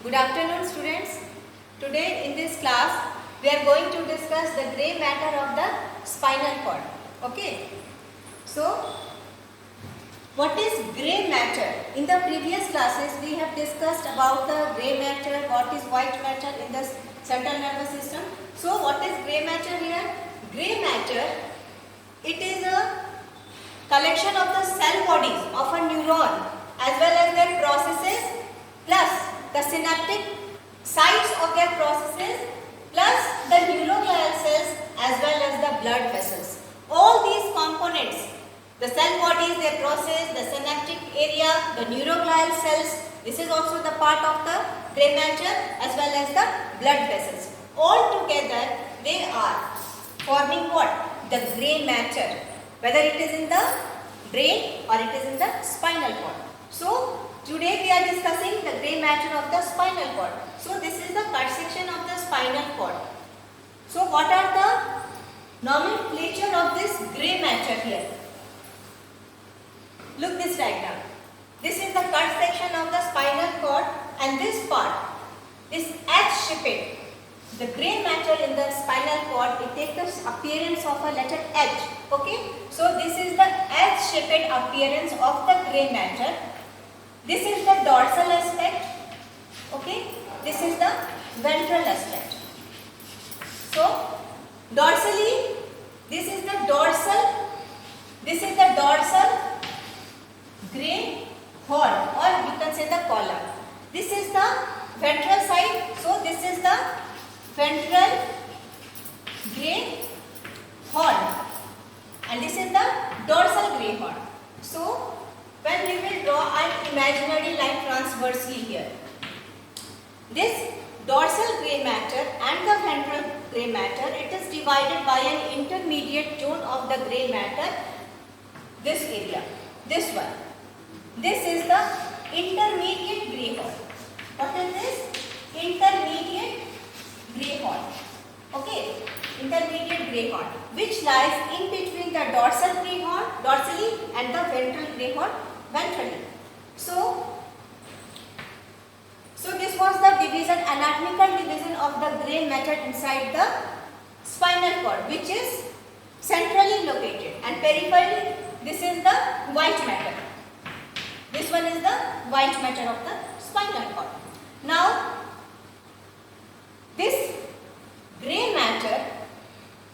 Good afternoon, students. Today in this class we are going to discuss the grey matter of the spinal cord. Okay. So what is grey matter? In the previous classes we have discussed about the grey matter, what is white matter in the central nervous system. So what is grey matter here? Grey matter, it is a collection of the cell bodies of a neuron as well as their processes plus the synaptic sites of their processes plus the neuroglial cells as well as the blood vessels. All these components, the cell bodies, their process, the synaptic area, the neuroglial cells, this is also the part of the grey matter as well as the blood vessels. All together they are forming what? The grey matter, whether it is in the brain or it is in the spinal cord. So today we are discussing the grey matter of the spinal cord. So this is the cut section of the spinal cord. So what are the nomenclature of this grey matter here? Look this diagram. This is the cut section of the spinal cord, and this part, this H-shaped, the grey matter in the spinal cord, it takes the appearance of a letter H. Okay. So this is the H-shaped appearance of the grey matter. This is the dorsal aspect. Okay. This is the ventral aspect. So dorsally, this is the dorsal. This is the dorsal grey horn, or you can say the column. This is the ventral side. So this is the ventral grey horn, and this is the dorsal grey horn. So when we will draw an imaginary line transversely here, this dorsal grey matter and the ventral grey matter, it is divided by an intermediate zone of the grey matter, this area, this one. This is the intermediate grey horn. What is this? Intermediate grey horn. Okay, intermediate grey horn, which lies in between the dorsal grey horn, dorsally, and the ventral grey horn, ventrally. So this was the division, anatomical division of the grey matter inside the spinal cord, which is centrally located, and peripherally this is the white matter. This one is the white matter of the spinal cord. Now this grey matter,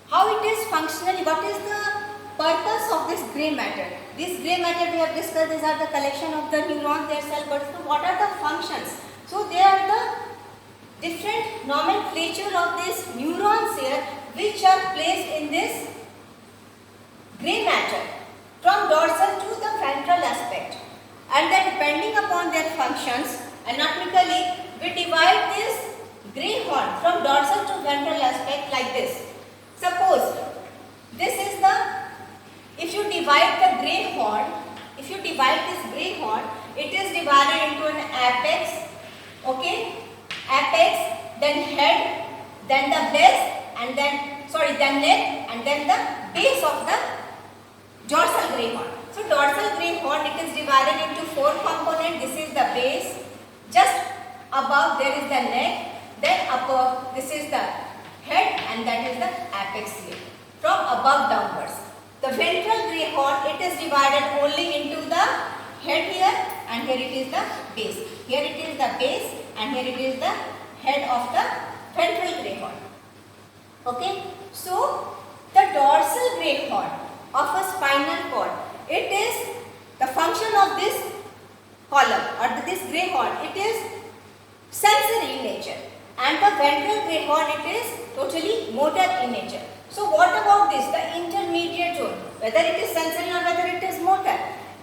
how it is functionally, what is the purpose of this grey matter? This grey matter we have discussed, these are the collection of the neurons, their cell bodies. So what are the functions? So they are the different nomenclature of these neurons here, which are placed in this grey matter from dorsal to the ventral aspect, and then depending upon their functions, anatomically we divide this grey horn from dorsal to ventral aspect like this. Suppose this is the, if you divide the grey horn, if you divide this grey horn, it is divided into an apex, okay, apex, then head, then the base, and then, then neck, and then the base of the dorsal grey horn. So dorsal grey horn, it is divided into four components. This is the base, just above there is the neck, then above this is the head, and that is the apex here, from above downwards. The ventral grey horn, it is divided only into the head here, and here it is the base. Here it is the base, and here it is the head of the ventral grey horn. Okay. So the dorsal grey horn of a spinal cord, it is the function of this column or this grey horn, it is sensory in nature, and the ventral grey horn, it is totally motor in nature. So what about this, the intermediate zone, whether it is sensory or whether it is motor?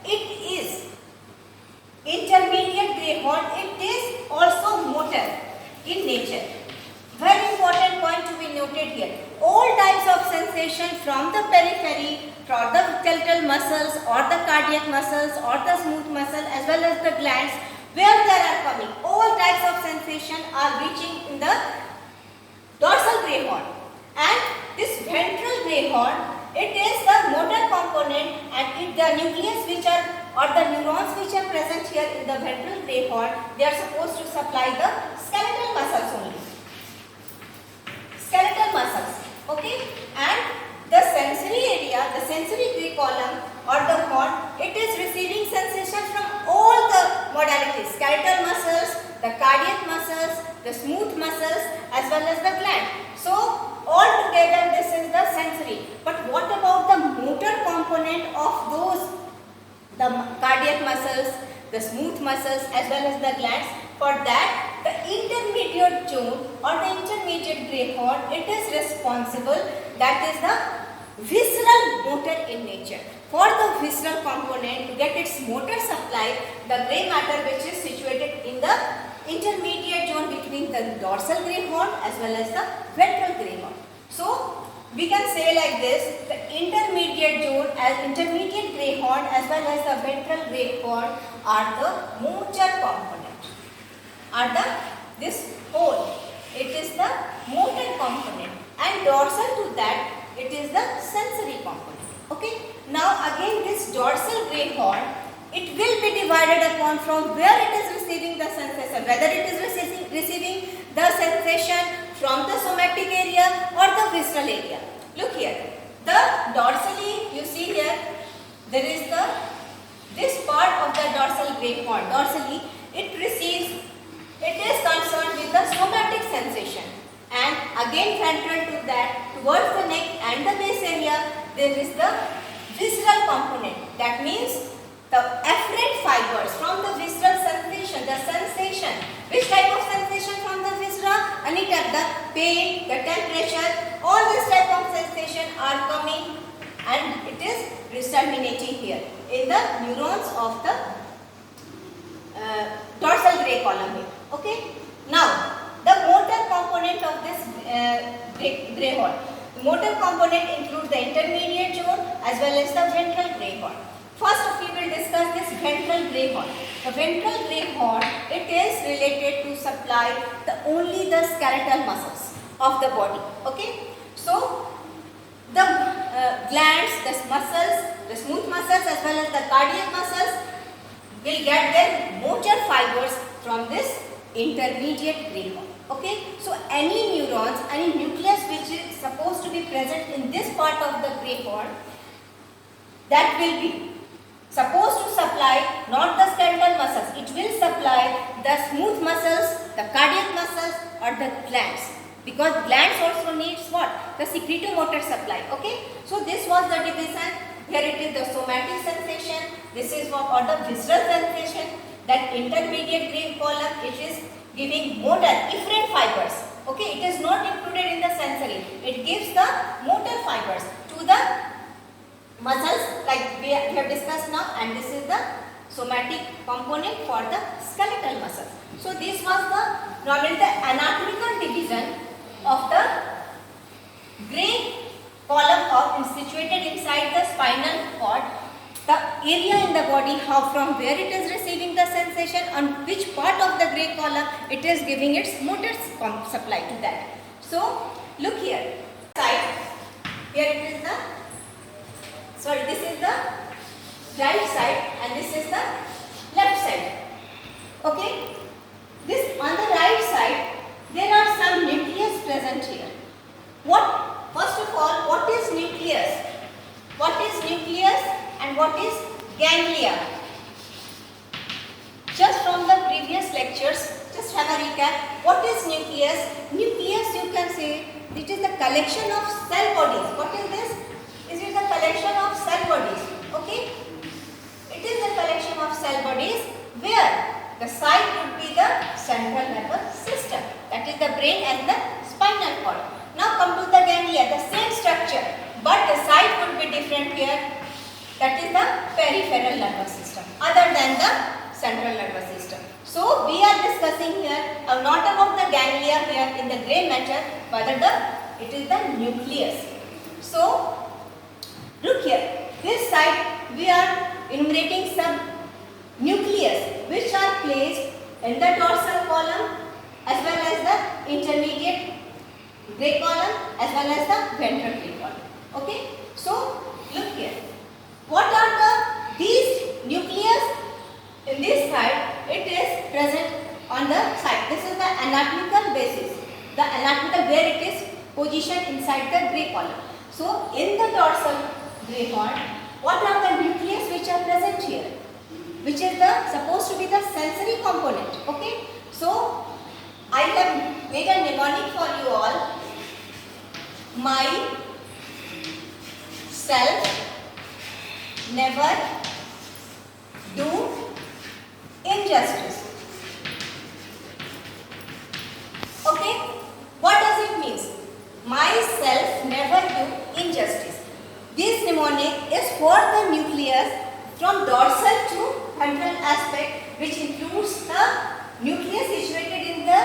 It is intermediate grey horn, it is also motor in nature. Very important point to be noted here. All types of sensation from the periphery, from the skeletal muscles or the cardiac muscles or the smooth muscle as well as the glands, where they are coming, all types of sensation are reaching in the dorsal grey horn. And this ventral grey horn, it is the motor component, and the nucleus which are or the neurons which are present here in the ventral gray horn, they are supposed to supply the skeletal muscles only. Skeletal muscles, okay? And the sensory area, the sensory gray column or the horn, it is receiving sensation from all the modalities, skeletal muscles, the cardiac muscles, the smooth muscles as well as the gland. So all together this is the sensory. But what about the motor component of those, the cardiac muscles, the smooth muscles as well as the glands? For that, the intermediate zone or the intermediate gray horn, it is responsible, that is the visceral motor in nature. For the visceral component to get its motor supply, the gray matter which is situated in the intermediate zone between the dorsal gray horn as well as the ventral gray horn. So we can say like this, the intermediate zone as intermediate gray horn as well as the ventral gray horn are the motor component. This whole, it is the motor component, and dorsal to that, it is the sensory component. Okay. Now again this dorsal gray horn, it will be divided upon from where it is receiving the sensation, whether it is receiving the sensation from the somatic area or the visceral area. Look here, the dorsally, you see here, there is this part of the dorsal gray horn. Dorsally, it is concerned with the somatic sensation, and again ventral to that, towards the neck and the base area, there is the visceral component. That means the afferent fibers from the visceral sensation, the sensation. Which type of sensation from the viscera? Anytime the pain, the temperature, all this type of sensation are coming and it is disseminating here in the neurons of the dorsal gray column here. Okay. Now the motor component of this gray horn. The motor component includes the intermediate zone as well as the ventral gray horn. First we will discuss this ventral gray horn. The ventral gray horn, it is related to supply only the skeletal muscles of the body. Okay. So the glands, the muscles, the smooth muscles as well as the cardiac muscles will get their motor fibers from this intermediate gray horn. Okay. So any neurons, any nucleus which is supposed to be present in this part of the gray horn, that will be supposed to supply not the skeletal muscles, it will supply the smooth muscles, the cardiac muscles or the glands, because glands also needs what? The secretomotor supply. Okay. So this was the division. Here it is the somatic sensation, this is what, or the visceral sensation. That intermediate gray column, it is giving motor efferent fibers. Okay. It is not included in the sensory, it gives the motor fibers to the muscles like we have discussed now, and this is the somatic component for the skeletal muscles. So this was the normally the anatomical division of the gray column of situated inside the spinal cord. The area in the body, how from where it is receiving the sensation, on which part of the gray column it is giving its motor supply to that. So look here, side, here it is the, sorry, this is the right side and this is the left side. Okay. This on the right side, there are some nucleus present here. First of all, what is nucleus? What is nucleus and what is ganglia? Just from the previous lectures, just have a recap. What is nucleus? Nucleus, you can say, it is the collection of cell bodies. What is this? This is the collection of cell bodies. Okay. It is the collection of cell bodies where the site would be the central nervous system. That is the brain and the spinal cord. Now come to the ganglia, the same structure, but the site would be different here. That is the peripheral nervous system, other than the central nervous system. So we are discussing here not about the ganglia here in the gray matter, but it is the nucleus. So look here, this side we are enumerating some nucleus which are placed in the dorsal column as well as the intermediate gray column as well as the ventral gray column. Okay. So look here, what are these nuclei In this side, it is present on the side. This is the anatomical basis. The anatomical where it is positioned inside the gray column. So, in the dorsal gray horn, what are the nucleus which are present here? Which is the supposed to be the sensory component. Okay. So, I have made a mnemonic for you all. My self never do injustice. Okay, what does it mean? Myself never do injustice. This mnemonic is for the nucleus from dorsal to ventral aspect, which includes the nucleus situated in the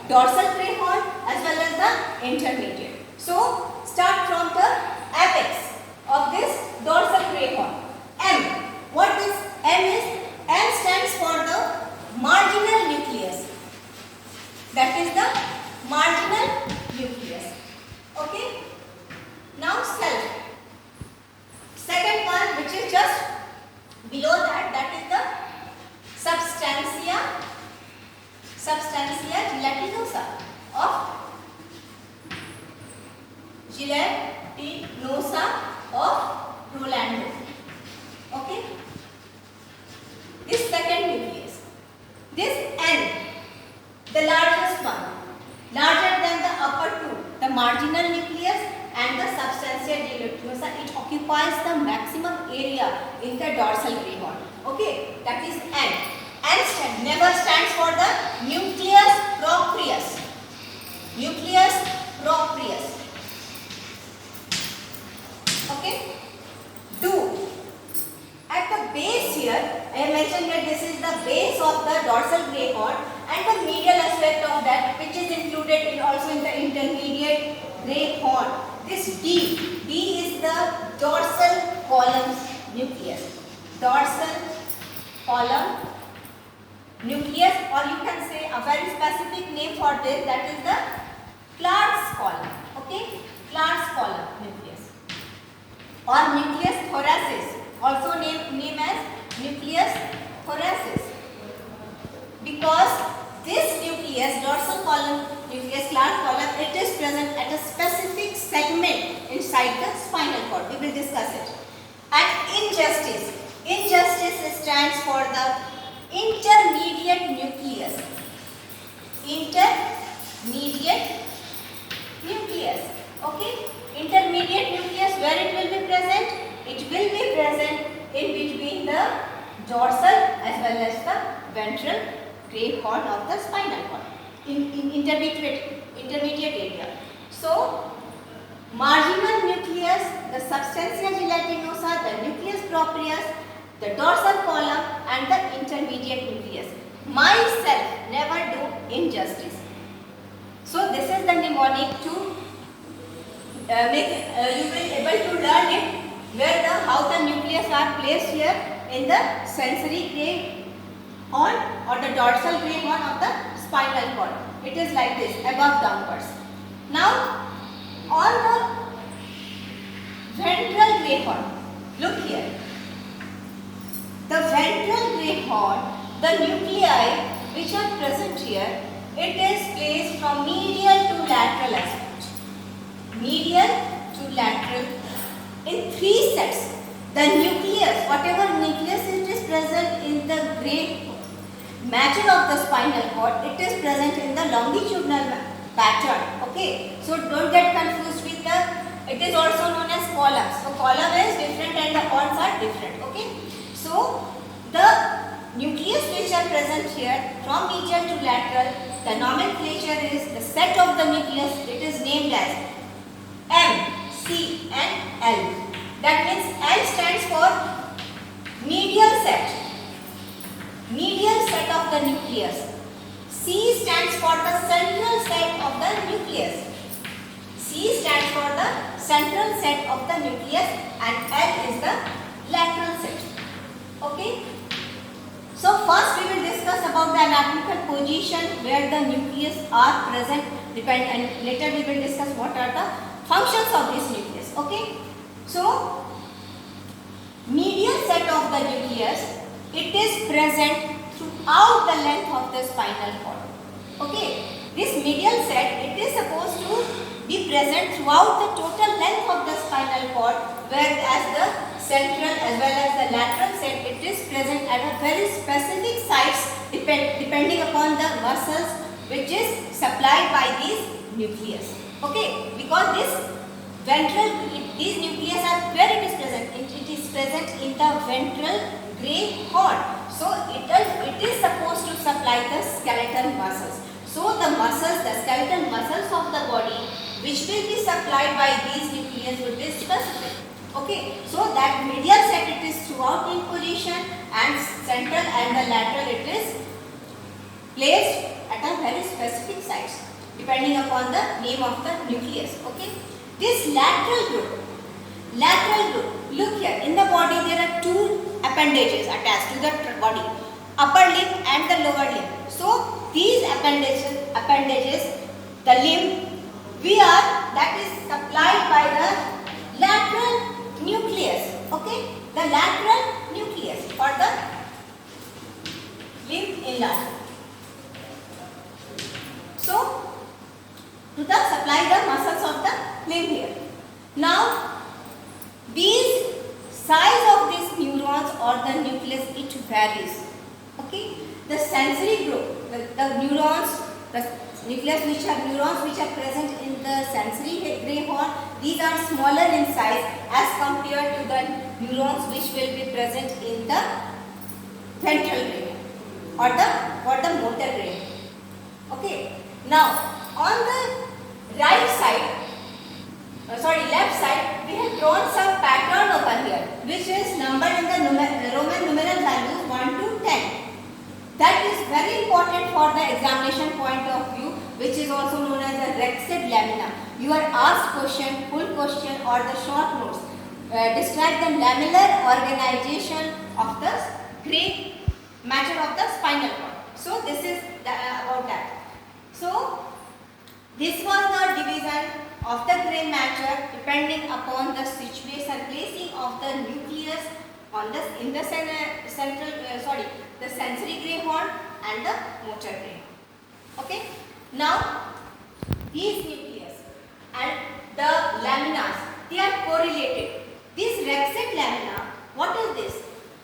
dorsal gray horn as well as the intermediate. So, start from the apex of this dorsal gray horn. M. What this M is? M stands for the marginal nucleus. That is the marginal nucleus. Okay. Now self. Second one, which is just below that, that is the substantia gelatinosa of Rolando. Okay. This second nucleus. This N, the largest one, larger than the upper two, the marginal nucleus and the substantia gelatinosa, it occupies the maximum area in the dorsal gray horn. Okay, that is N. N never stands for the nucleus proprius. Nucleus proprius. Okay. Do. At the base here, I have mentioned that this is the base of the dorsal gray horn and the medial aspect of that, which is included in also in the intermediate gray horn. This D is the dorsal column nucleus. Dorsal column nucleus, or you can say a very specific name for this, that is the Clark's column. Okay, Clark's column nucleus or nucleus thoracis, also named as nucleus thoracis, because this nucleus, dorsal column nucleus, Clark's column, it is present at a specific segment inside the spinal cord. We will discuss it. And injustice stands for the intermediate nucleus. Intermediate nucleus. Okay. Intermediate nucleus, where it will be present? It will be present in between the dorsal as well as the ventral gray horn of the spinal cord. In intermediate area. So, marginal nucleus, the substantia gelatinosa, the nucleus proprius, the dorsal column and the intermediate nucleus. Myself never do injustice. So, this is the mnemonic to you will able to learn it where how the nucleus are placed here in the sensory gray horn or the dorsal gray horn of the spinal cord. It is like this, above downwards. Now, on the ventral gray horn, look here. The ventral gray horn, the nuclei which are present here, it is placed from medial to lateral aspect. Medial to lateral in three sets. The nucleus, whatever nucleus it is present in the gray matter of the spinal cord, it is present in the longitudinal pattern. Okay, so don't get confused with the, it is also known as columns. So column is different and the horns are different. Okay, so the nucleus which are present here from medial to lateral, the nomenclature is the set of the nucleus, it is named as M, C and L. That means L stands for medial set. Medial set of the nucleus. C stands for the central set of the nucleus. C stands for the central set of the nucleus and L is the lateral set. Okay. So first we will discuss about the anatomical position where the nucleus are present. And later we will discuss what are the functions of this nucleus. Okay. So medial set of the nucleus, it is present throughout the length of the spinal cord. Okay, this medial set, it is supposed to be present throughout the total length of the spinal cord, whereas the central as well as the lateral set, it is present at a very specific sites depending upon the muscles which is supplied by these nucleus. Okay, because this ventral, these nucleus are where it is present. It is present in the ventral gray horn. So it is supposed to supply the skeletal muscles. So the muscles, the skeletal muscles of the body, which will be supplied by these nucleus will be specific. Okay, so that medial set, it is throughout in position, and central and the lateral, it is placed at a very specific sites depending upon the name of the nucleus. Okay, this lateral group, look here, in the body there are two appendages attached to the body, upper limb and the lower limb. So these appendages, the limb, that is supplied by the lateral nucleus. Okay, the lateral nucleus for the limb enlargement. So to supply the muscles of the limb here. Now these size of these neurons or the nucleus, it varies. Okay, the sensory group, the neurons, the nucleus which are neurons which are present in the sensory gray horn, these are smaller in size as compared to the neurons which will be present in the ventral gray or the motor gray. Okay, now on the left side, we have drawn some pattern over here, which is numbered in the Roman numeral values 1 to 10. That is very important for the examination point of view, which is also known as the Rexed lamina. You are asked question, full question or the short notes. Describe the lamellar organization of the gray matter of the spinal cord. So this is about that. So this was the division of the gray matter depending upon the situation, placing of the nucleus on the sensory gray horn and the motor gray. Okay. Now these nucleus and the laminas, they are correlated. This Rexed lamina, what is this?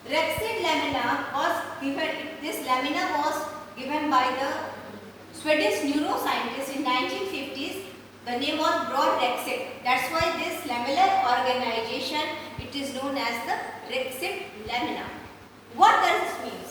Rexed lamina was given. This lamina was given by the Swedish neuroscientist in 1950s. The name was Bror Rexed. That's why this lamellar organization, it is known as the Rexed lamina. What does this mean?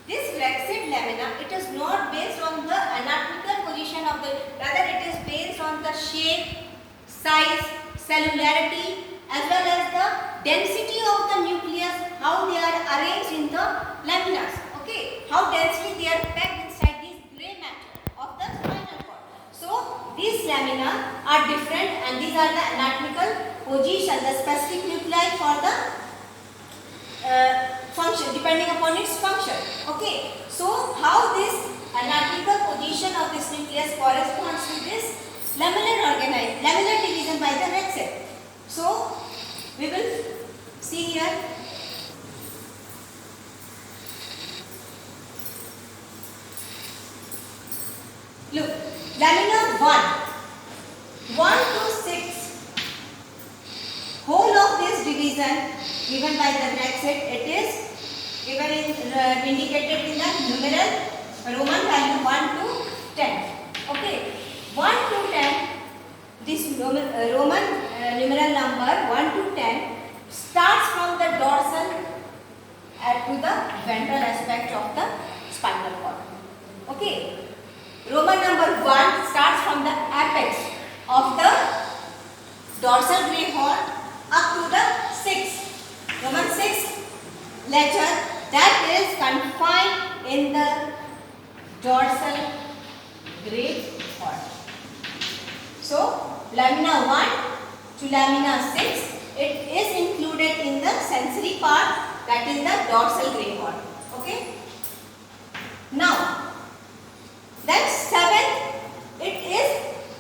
This Rexed lamina, it is not based on the anatomical position of the, rather it is based on the shape, size, cellularity as well as the density of the nucleus, how they are arranged in the laminas. Okay, how densely they are packed inside this gray matter of the spinal cord. So these lamina are different and these are the anatomical position, the specific nuclei for the function depending upon its function. Okay, so how this anatomical position of this nucleus corresponds to this lamellar division by the Rexed. So we will see here. Look, lamina 1 to 6, whole of this division given by the Rexed, it is given indicated in the numeral Roman value 1 to 10. Okay, 1 to 10, this Roman numeral number 1 to 10 starts from the dorsal to the ventral aspect of the spinal cord. Okay, Roman number 1 starts from the apex of the dorsal gray horn up to the 6. Roman 6 letter that is confined in the dorsal gray horn. So lamina 1 to lamina 6, it is included in the sensory part, that is the dorsal gray horn. Okay. Now then 7th, it is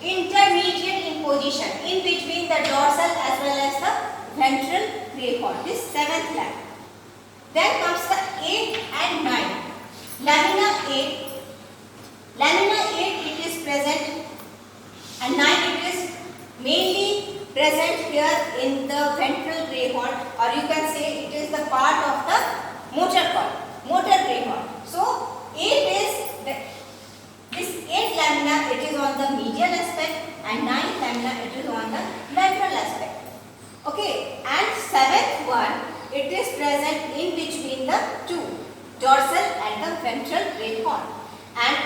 intermediate in position in between the dorsal as well as the ventral gray horn. This 7th lamina. Then comes the 8th and 9th. Lamina 8. Lamina 8 it is present, and 9 it is mainly present here in the ventral gray horn, or you can say it is the part of the motor gray horn. So 8 is this 8 lamina it is on the medial aspect, and 9 lamina it is on the lateral aspect. Okay, and 7th one it is present in between the two, dorsal and the ventral gray horn, and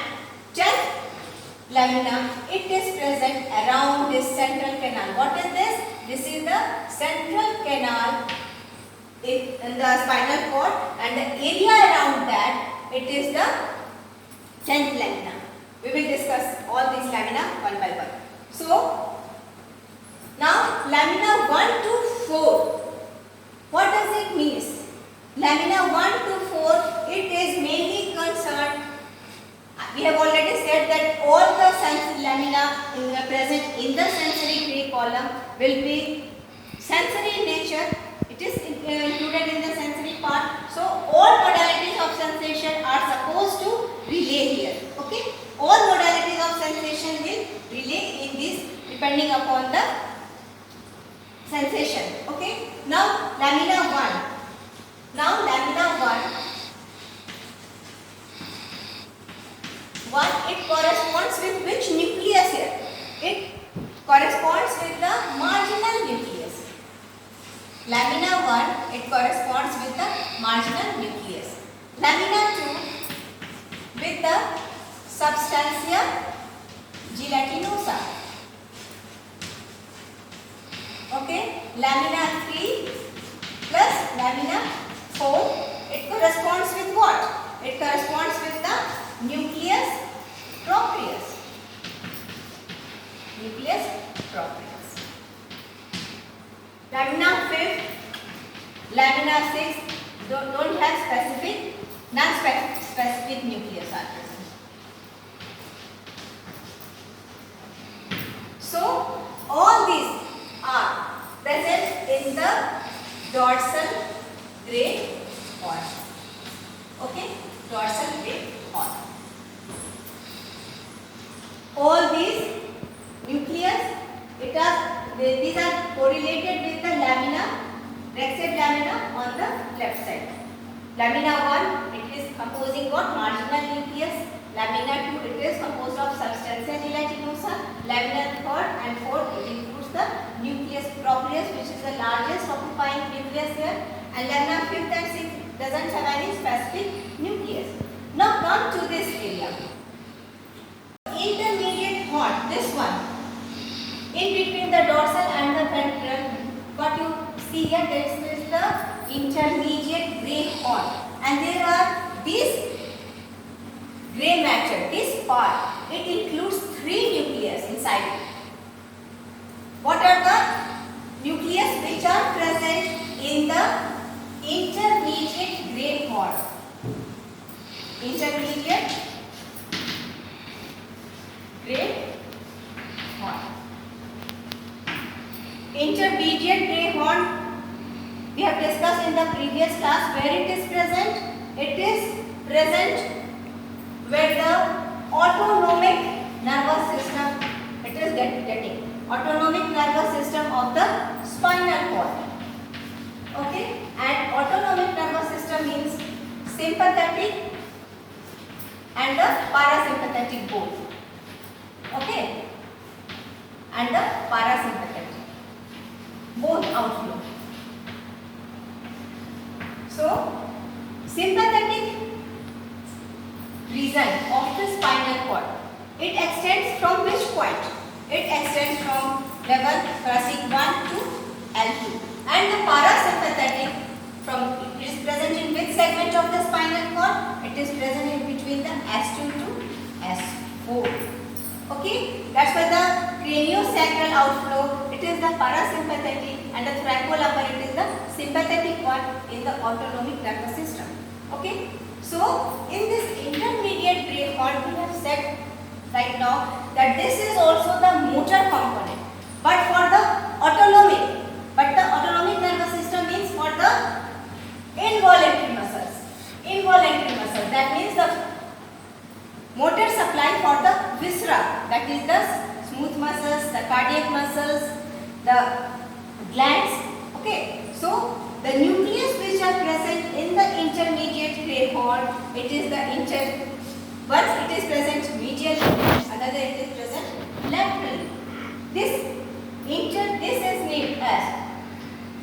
10th lamina it is present around this central canal. What is this? This is the central canal in the spinal cord, and the area around that it is the 10th lamina. We will discuss all these lamina one by one. So now lamina 1 to 4. What does it mean? Lamina 1 to 4 it is mainly concerned. We have already said that all the lamina present in the sensory gray column will be sensory in nature. It is included in the sensory part. So all modalities of sensation are supposed to relay here. Okay, all modalities of sensation will relay in this depending upon the sensation. Okay, now lamina 1. Now lamina 1, it corresponds with which nucleus here? It corresponds with the marginal nucleus. Lamina 1, it corresponds with the marginal nucleus. Lamina 2 with the substantia gelatinosa. Okay, lamina 3 plus lamina 4, it corresponds with what? It corresponds with the nucleus proprius. Nucleus proprius. Lamina 5, lamina 6 don't have specific, non-specific nucleus are present. So all these are present in the dorsal gray horn. Okay, dorsal gray horn. All these nucleus, these are correlated with the lamina, rexate lamina on the left side. Lamina 1, it is composing what? Marginal nucleus. Lamina 2, it is composed of substantia gelatinosa. Lamina 3rd and 4th, it includes the nucleus proprius, which is the largest occupying nucleus here. And lamina 5th and 6th doesn't have any specific nucleus. Now come to this area. Intermediate horn, this one, in between the dorsal and the ventral, what you see here, this is the intermediate gray horn, and there are these gray matter, this part, it includes 3 nucleus inside it. What are the nucleus which are present in the intermediate gray horn? Intermediate gray horn. Intermediate gray horn, we have discussed in the previous class where it is present. It is present where the autonomic nervous system, it is getting autonomic nervous system of the spinal cord. Okay, and autonomic nervous system means sympathetic and the parasympathetic both. Okay, and the parasympathetic both outflow. So sympathetic region of the spinal cord, it extends from which point? It extends from level thoracic 1 to L2, and the parasympathetic it is present in which segment of the spinal cord? It is present in between the S2 to S4. Okay, that's why the craniosacral outflow, it is the parasympathetic, and the thoracolumbar, it is the sympathetic one in the autonomic nervous system. Okay, so in this intermediate gray horn, we have said right now that this is also the motor component, but for the autonomic, but the autonomic nervous system means for the involuntary muscles. Involuntary muscles, that means the motor supply for the viscera, that is the smooth muscles, the cardiac muscles, the glands. Okay, so the nucleus which are present in the intermediate gray horn, it is the once it is present medially, another it is present laterally. This is named as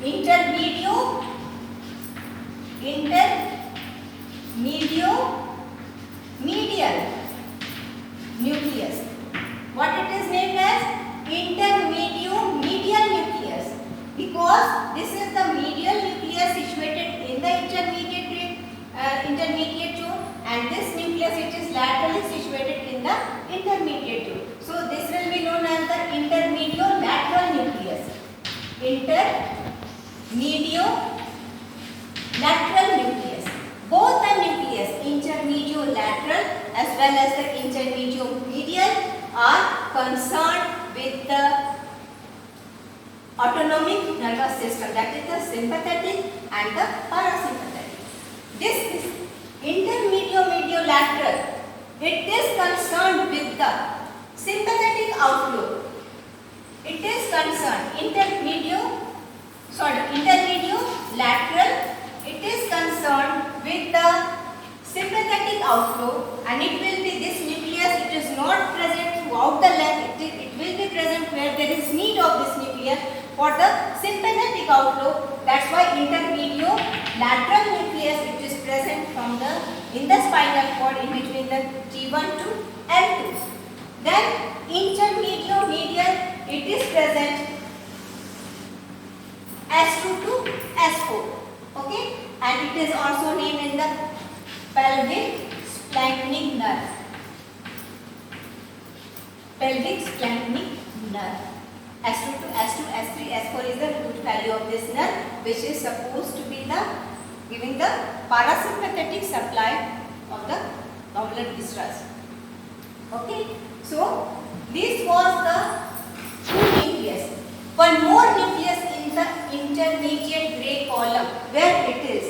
intermedial medial nucleus. What it is named as intermedial medial nucleus, because this is the medial nucleus situated in the intermediate zone, and this nucleus it is laterally situated in the intermediate zone. So this will be known as the intermediolateral nucleus. Intermediolateral nucleus. Both the nucleus, intermediolateral as well as the intermediomedial, are concerned with the autonomic nervous system, that is the sympathetic and the parasympathetic. This is intermediolateral. It is concerned with the sympathetic outflow. It is concerned intermediolateral. It is concerned with the sympathetic outflow, and it will be this nucleus. It is not present throughout the length. It will be present where there is need of this nucleus for the sympathetic outflow. That's why intermediolateral nucleus it is present in the spinal cord in between the T1 to L2. Then intermediomedial, it is present S2 to S4. Okay, and it is also named in the pelvic splanchnic nerve. Pelvic splanchnic nerve. S2 to S2, S3, S4 is the root value of this nerve, which is supposed to be giving the parasympathetic supply of the nodular viscera. Okay, so this was the two nucleus. One more nucleus in the intermediate gray column, where it is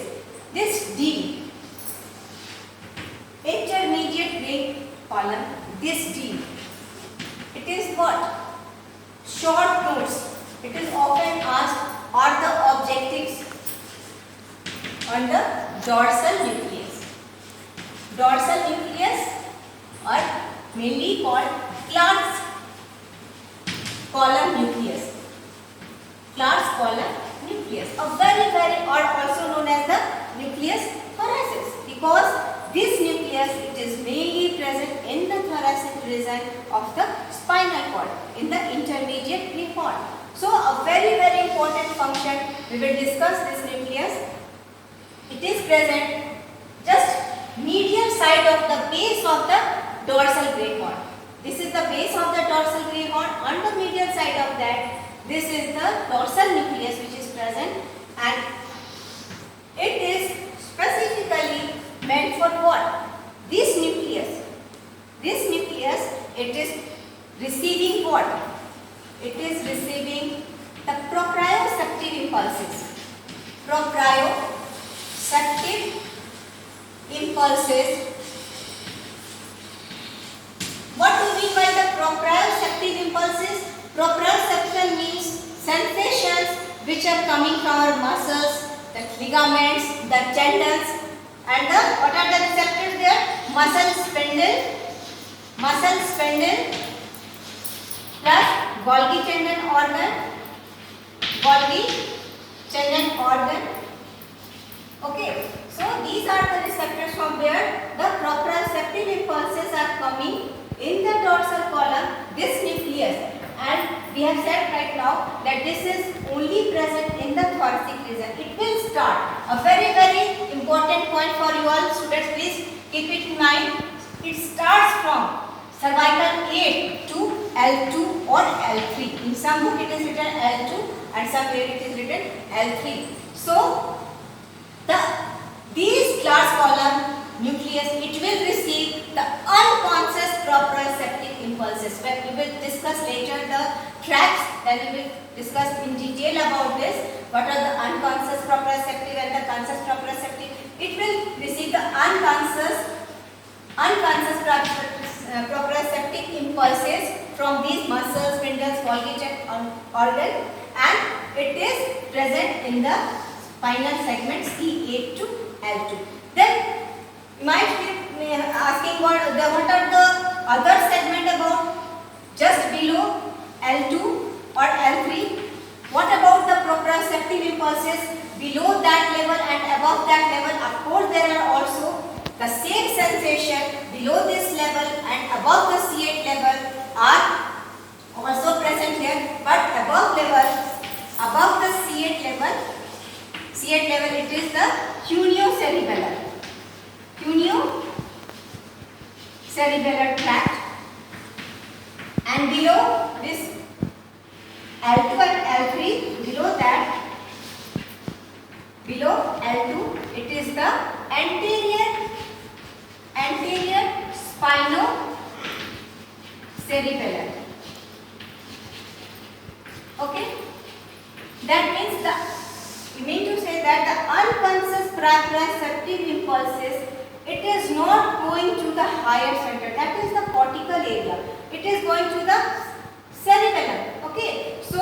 this D. Intermediate gray column, this D. It is what? Short notes. It is often asked, are the objectives on the dorsal nucleus. Dorsal nucleus are mainly called Clark's column nucleus. Clark's column nucleus. A very or also known as the nucleus thoracis, because this nucleus it is mainly present in the thoracic region of the spinal cord in the intermediate gray horn. So a very important function, we will discuss this nucleus. It is present just medial side of the base of the dorsal gray horn. This is the base of the dorsal gray horn. On the medial side of that, this is the dorsal nucleus which is present, and it is specifically meant for what? This nucleus, it is receiving what? It is receiving the proprioceptive impulses. Proprioceptive impulses. What do we mean by the proprioceptive impulses? Proprioception means sensations which are coming from our muscles, the ligaments, the tendons, and what are the receptors there? Muscle spindle plus Golgi tendon organ. Okay, so these are the receptors from where the proprioceptive impulses are coming in the dorsal column, this nucleus. And we have said right now that this is only present in the thoracic region. It will start. A very important point for you all students, please keep it in mind. It starts from cervical 8 to L2 or L3. In some book it is written L2 and somewhere it is written L3. So these Clark's column nucleus, it will receive the unconscious proprioceptive impulses. When we will discuss later the tracks, then we will discuss in detail about this. What are the unconscious proprioceptive and the conscious proprioceptive? It will receive the unconscious proprioceptive impulses from these muscles, spindles, Golgi organ, and it is present in the spinal segment C8 to L2. Then you might be asking what are the other segment about just below L2 or L3? What about the proprioceptive impulses below that level and above that level? Of course, there are also the same sensation below this level and above the C8 level are also present here, but above the C8 level it is the cuneo-cerebellar tract, and below this L2 and L3, below L2 it is the anterior spinocerebellar. Okay, that means you mean to say that the unconscious proprioceptive impulses, it is not going to the higher center, that is the cortical area, it is going to the cerebellum. Okay, so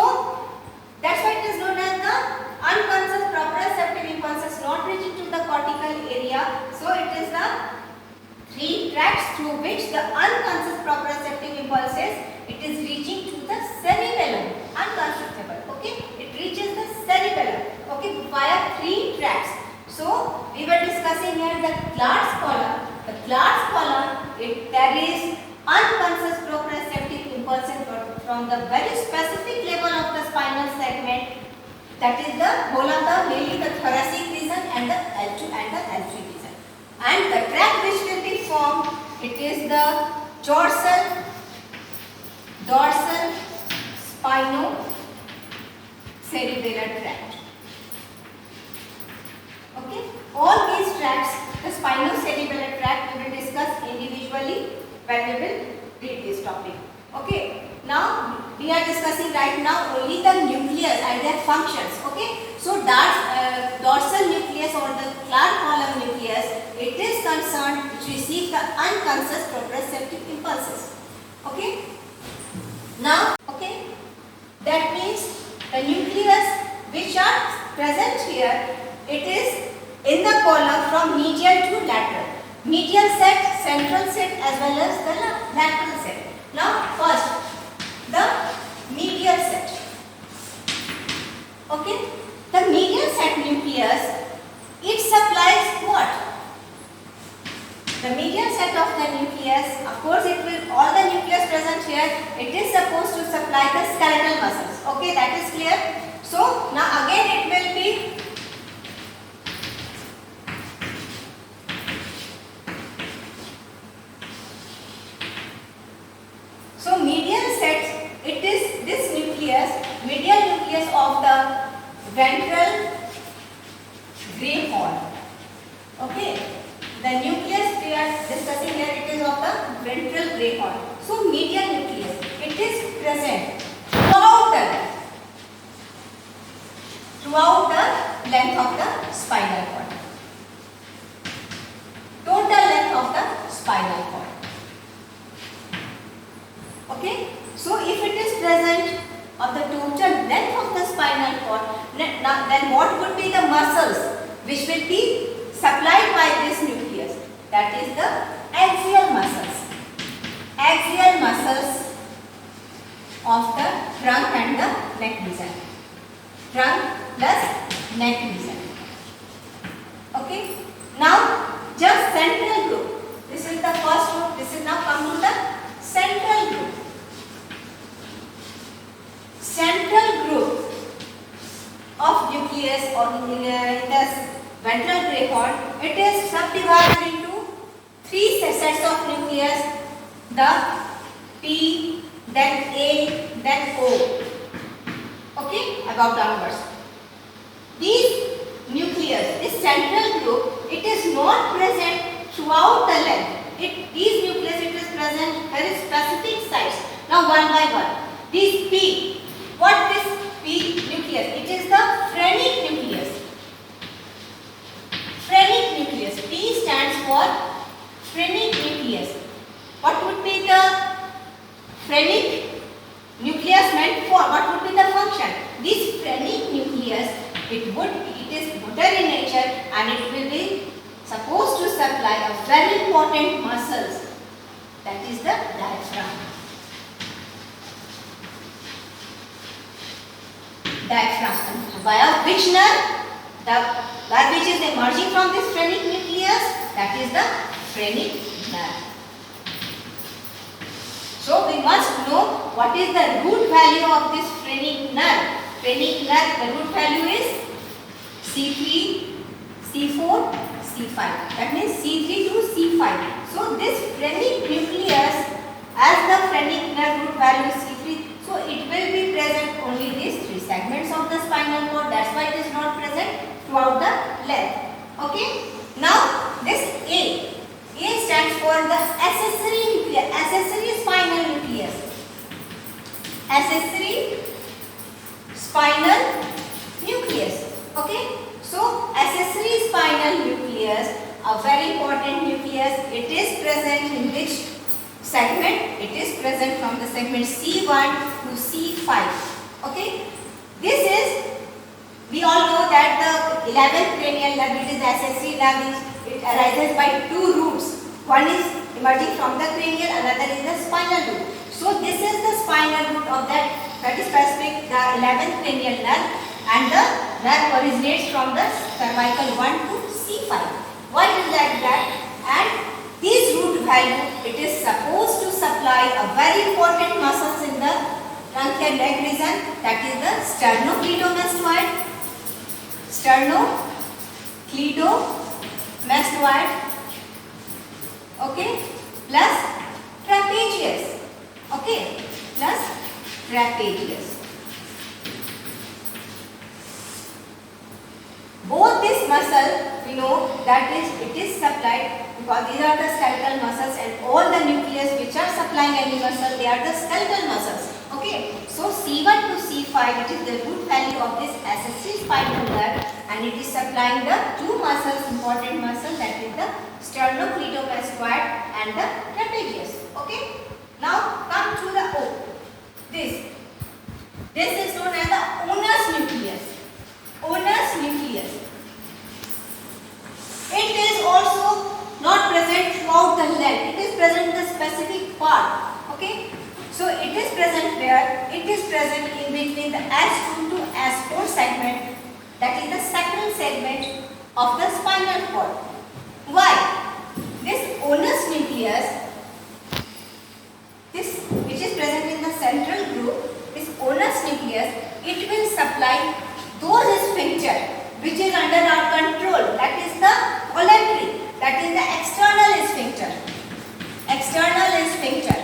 that's why it is known as the unconscious proprioceptive impulses not reaching to the cortical area. So it is the three tracts through which the unconscious proprioceptive impulses, it is reaching to the cerebellum, unconscious level. Okay, it reaches the cerebellum. Okay, via three tracts. So we were discussing here the Clark's column. The Clark's column, it carries unconscious proprioceptive impulses from the very specific level of the spinal segment, that is the whole of mainly the thoracic region and the L2 and the L3 region. And the tract which will be formed, it is the dorsal spinocerebellar tract. Okay, all these tracts, the spinocerebellar tract, we will discuss individually when we will read this topic. Okay, now we are discussing right now only the nucleus and their functions. Okay, so dorsal nucleus or the Clark column nucleus, it is concerned to receive the unconscious proprioceptive impulses. Okay, now that means the nucleus which are present here, it is in the column from medial to lateral. Medial set, central set as well as the lateral set. Now first, the medial set. Okay, the medial set nucleus, it supplies what? The medial set of the nucleus, of course it will, all the nucleus present here, it is supposed to supply the skeletal muscles. Okay, that is clear. So now again it will be medial set, it is this nucleus, medial nucleus of the ventral gray horn. Okay, the nucleus we are discussing here, it is of the ventral gray horn. So medial nucleus, it is present throughout the length of the spinal cord. Total length of the spinal cord. Okay, so if it is present of the total length of the spinal cord, then what would be the muscles which will be supplied by this nucleus? That is the axial muscles. Axial muscles of the trunk and the neck region. Trunk plus neck region. Okay, now just central group. This is the first group. This is now come to the central group. Central group of nucleus or in this ventral gray horn, it is subdivided into three sets of nucleus, the P, then A, then O. Okay, above downwards. These nucleus, this central group, it is not present throughout the length. These nucleus, it is present very specific sites. Now one by one. This P. What is P nucleus? It is the phrenic nucleus. Phrenic nucleus. P stands for phrenic nucleus. What would be the phrenic nucleus meant for? What would be the function? This phrenic nucleus, it is motor in nature and it will be supposed to supply a very important muscles, that is the diaphragm. Diaphragm. Via which nerve? The nerve which is emerging from this phrenic nucleus, that is the phrenic nerve. So we must know what is the root value of this phrenic nerve. Phrenic nerve, the root value is C3, C4, C5. That means C3 to C5. So this phrenic nucleus, as the phrenic nerve root value is C3, so it will be present only these three segments of the spinal cord. That's why it is not present throughout the length. Okay. Now this A stands for the accessory nucleus, accessory spinal nucleus. Accessory spinal nucleus. Okay. So accessory spinal nucleus, a very important nucleus. It is present in which segment? It is present from the segment C1 to C5. Okay. This is, we all know that the 11th cranial nerve, it is accessory nerve, it arises by two roots. One is emerging from the cranial, another is the spinal root. So this is the spinal root of that is specific, the 11th cranial nerve, and the nerve originates from the cervical 1 to C5. Why is that? And this root value, it is supposed to supply a very important muscles in the trunk and neck region, that is the sternocleidomastoid, okay, plus trapezius, okay, plus trapezius. Both this muscle, we know that it is supplied because these are the skeletal muscles, and all the nucleus which are supplying any muscle, they are the skeletal muscles. Okay, so C1 to C5, it is the root value of this accessory spinal nerve, and it is supplying the two muscles, important muscles, that is the sternocleidomastoid and the trapezius. Okay, now come to the O. This is known as the Onus nucleus. Onus nucleus. It is also not present throughout the length. It is present in the specific part. Okay. So it is present where? It is present in between the S2 to S4 segment. That is the sacral segment of the spinal cord. Why? This onus nucleus, this which is present in the central group, this onus nucleus, it will supply those sphincter which is under our control, that is the voluntary, that is the external sphincter. External sphincter.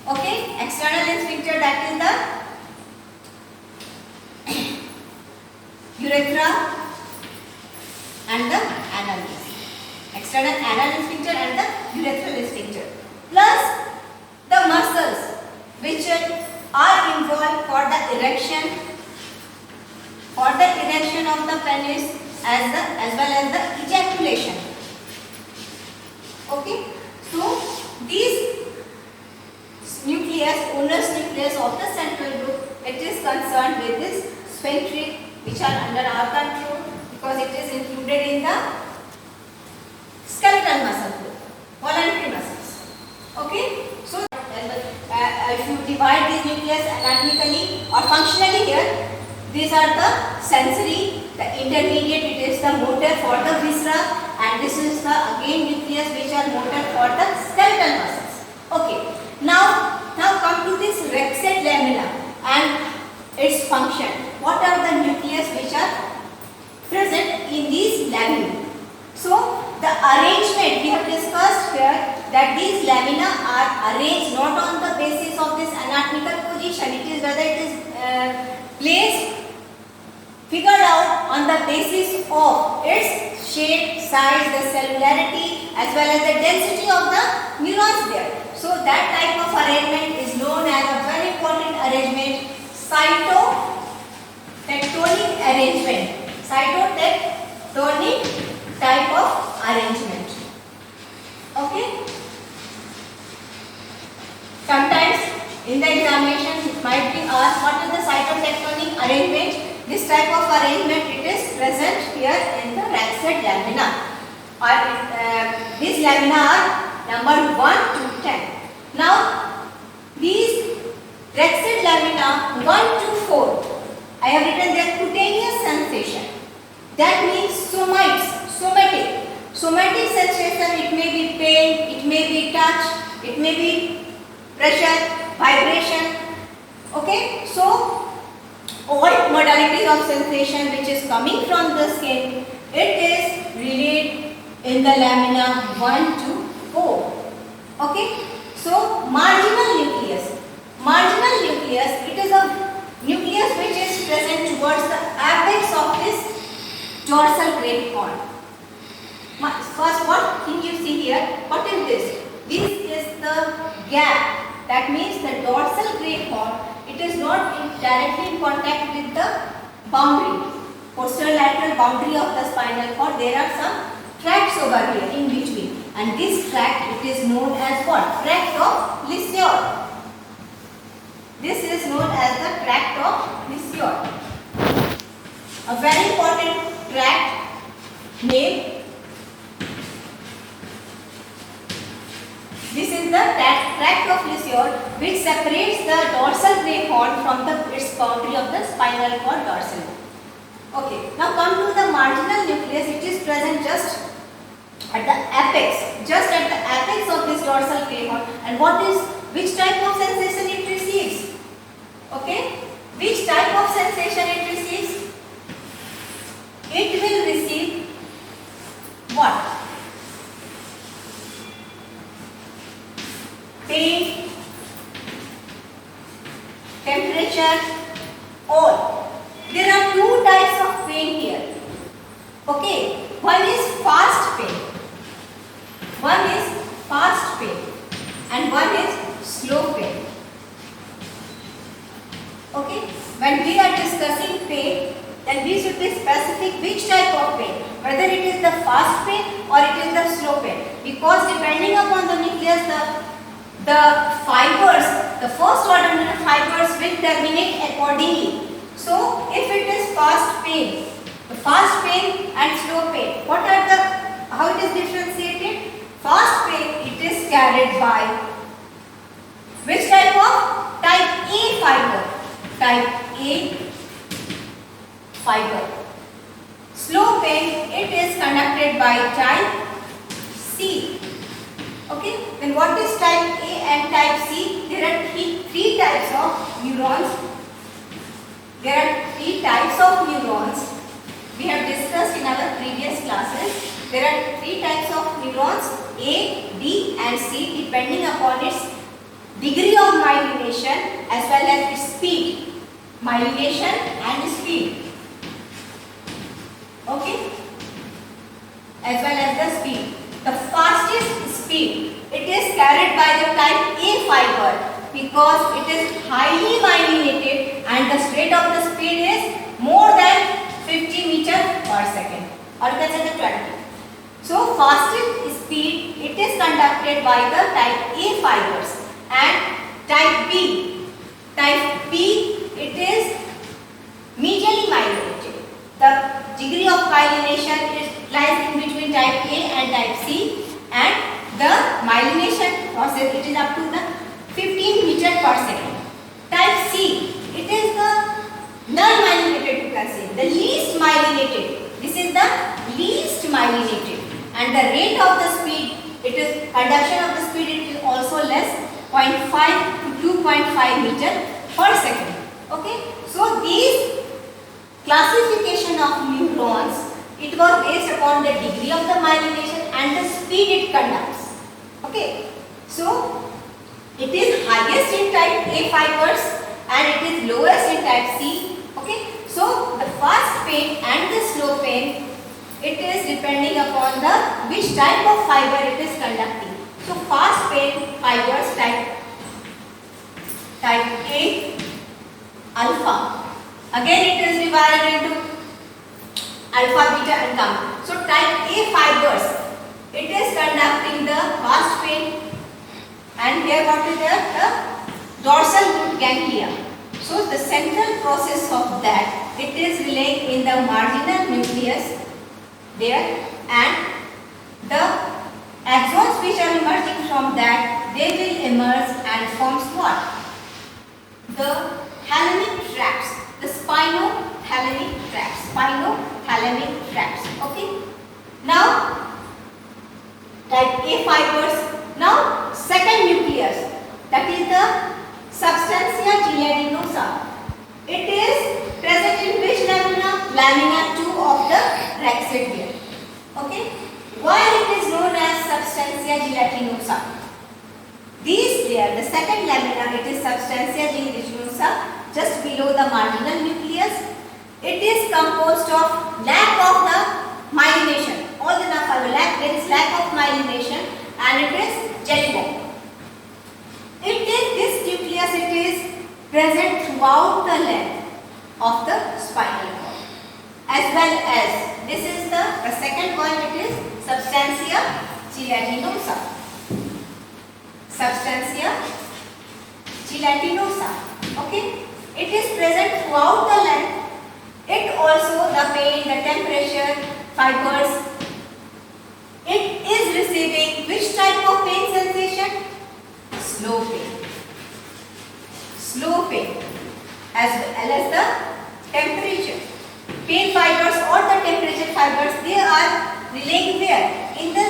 Okay, external sphincter, that is the urethra and the anal. External anal sphincter and the urethral sphincter. Plus the muscles which are involved for the erection of the penis as well as the ejaculation. Okay, so these nucleus, onus nucleus of the central group, it is concerned with this sphincter which are under our control because it is included in the skeletal muscle group, voluntary muscles. Okay, so if you divide these nucleus anatomically or functionally here, these are the sensory, the intermediate, it is the motor for the viscera, and this is the again nucleus which are motor for the skeletal muscles. Okay, now come to this rexate lamina and its function. What are the nucleus which are present in these lamina? So the arrangement we have discussed here, that these lamina are arranged not on the basis of this anatomical position, it is whether it is placed, figured out on the basis of its shape, size, the cellularity as well as the density of the neurons there. So that type of arrangement is known as a very important arrangement, cytotectonic arrangement. Cytotectonic type of arrangement. Okay. In the examination, it might be asked what is the cytotectonic arrangement. This type of arrangement it is present here in the Rexed lamina. Or these lamina are number 1 to 10. Now, these Rexed lamina 1 to 4, I have written their cutaneous sensation. That means somatic. Somatic sensation, it may be pain, it may be touch, it may be pressure, vibration. Okay, so all modalities of sensation which is coming from the skin, it is relayed in the lamina 1 to 4. Okay, so marginal nucleus. Marginal nucleus, it is a nucleus which is present towards the apex of this dorsal great horn. First, what thing you see here? What is this? This is the gap. That means the dorsal great horn, it is not directly in contact with the boundary, posterolateral boundary of the spinal cord. There are some tracts over here in between, and this tract it is known as what? Tract of Lisieur. This is known as the tract of Lisieur. A very important tract name. This is the tract of Lisieur which separates the dorsal great horn from its boundary of the spinal cord dorsally. Okay, now come to the marginal nucleus. It is present just at the apex of this dorsal great horn. And which type of sensation it receives? Okay, which type of sensation it receives? It will receive what? Pain, temperature, all. There are two types of pain here. Okay, one is fast pain. And one is slow pain. Okay, when we are discussing pain, then we should be specific which type of pain, whether it is the fast pain or it is the slow pain, because depending upon the nucleus, the fibers, the first order fibers will terminate accordingly. So, if it is fast pain and slow pain, how it is differentiated? Fast pain, it is carried by which type of? Type A fiber. Type A fiber. Slow pain, it is conducted by type C. Okay, then what is type A and type C? There are three types of neurons. We have discussed in our previous classes. There are three types of neurons, A, B and C, depending upon its degree of myelination as well as its speed. Myelination and speed. Okay, as well as the speed. The fastest speed, it is carried by the type A fiber because it is highly myelinated and the rate of the speed is more than 50 meters per second, or you can say the 20. So fastest speed, it is conducted by the type A fibers. And type B, it is medially myelinated. The degree of myelination lies in between type A and type C, and the myelination process, it is up to the 15 meters per second. Type C, it is the non-myelinated, you can say, the least myelinated. This is the least myelinated, and the rate of the speed, conduction of the speed, it is also less, 0.5 to 2.5 meters per second. Okay, so these classification of neurons, it was based upon the degree of the myelination and the speed it conducts. Okay, so it is highest in type A fibers and it is lowest in type C. Okay, so the fast pain and the slow pain, it is depending upon the which type of fiber it is conducting. So fast pain fibers type A alpha. Again it is divided into alpha, beta and gamma. So type A fibers, it is conducting the fast pain, and here what is there? The dorsal root ganglia. So the central process of that, it is relaying in the marginal nucleus there, and the axons which are emerging from that, they will emerge and forms what? The thalamic tracts, the spinothalamic tracts, spinothalamic tracts. Okay. Now type A fibers. Now second nucleus, that is the substantia gelatinosa. It is present in which lamina? Lamina 2 of the Rhexid here. Okay. Why it is known as substantia gelatinosa? These there, the second lamina, it is substantia gelatinosa, just below the marginal nucleus. It is composed of lack of the myelination. All the nerve fiber lack, there is lack of myelination, and it is jelly-like. This nucleus, it is present throughout the length of the spinal cord, as well as this is the second one, it is substantia gelatinosa. Substantia gelatinosa. Okay, it is present throughout the length. It also the pain, the temperature, fibers. It is receiving which type of pain sensation? Slow pain. Slow pain, as well as the temperature. Pain fibers or the temperature fibers, they are relaying where? In the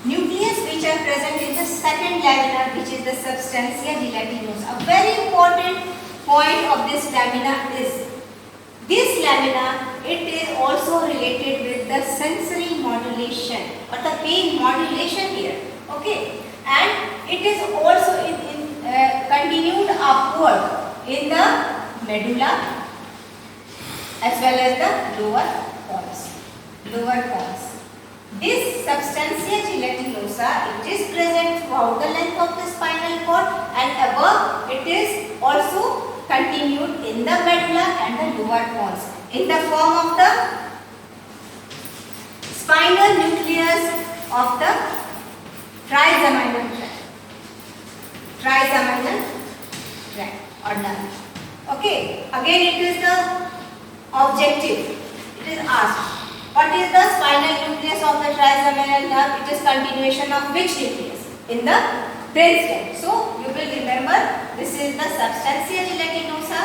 nucleus which are present in the second lamina, which is the substantia gelatinosa. A very important point of this lamina is, this lamina, it is also related with the sensory modulation or the pain modulation here. Okay, and it is also continued upward in the medulla as well as the lower pons. Lower pons. This substantia gelatinosa, it is present throughout the length of the spinal cord, and above it is also continued in the medulla and the lower pons in the form of the spinal nucleus of the trigeminal tract. Trigeminal tract or nerve. Okay, again it is the objective. It is asked, what is the spinal nucleus of the trigeminal nerve? It is continuation of which nucleus? In the brainstem. So you will remember, this is the substantia gelatinosa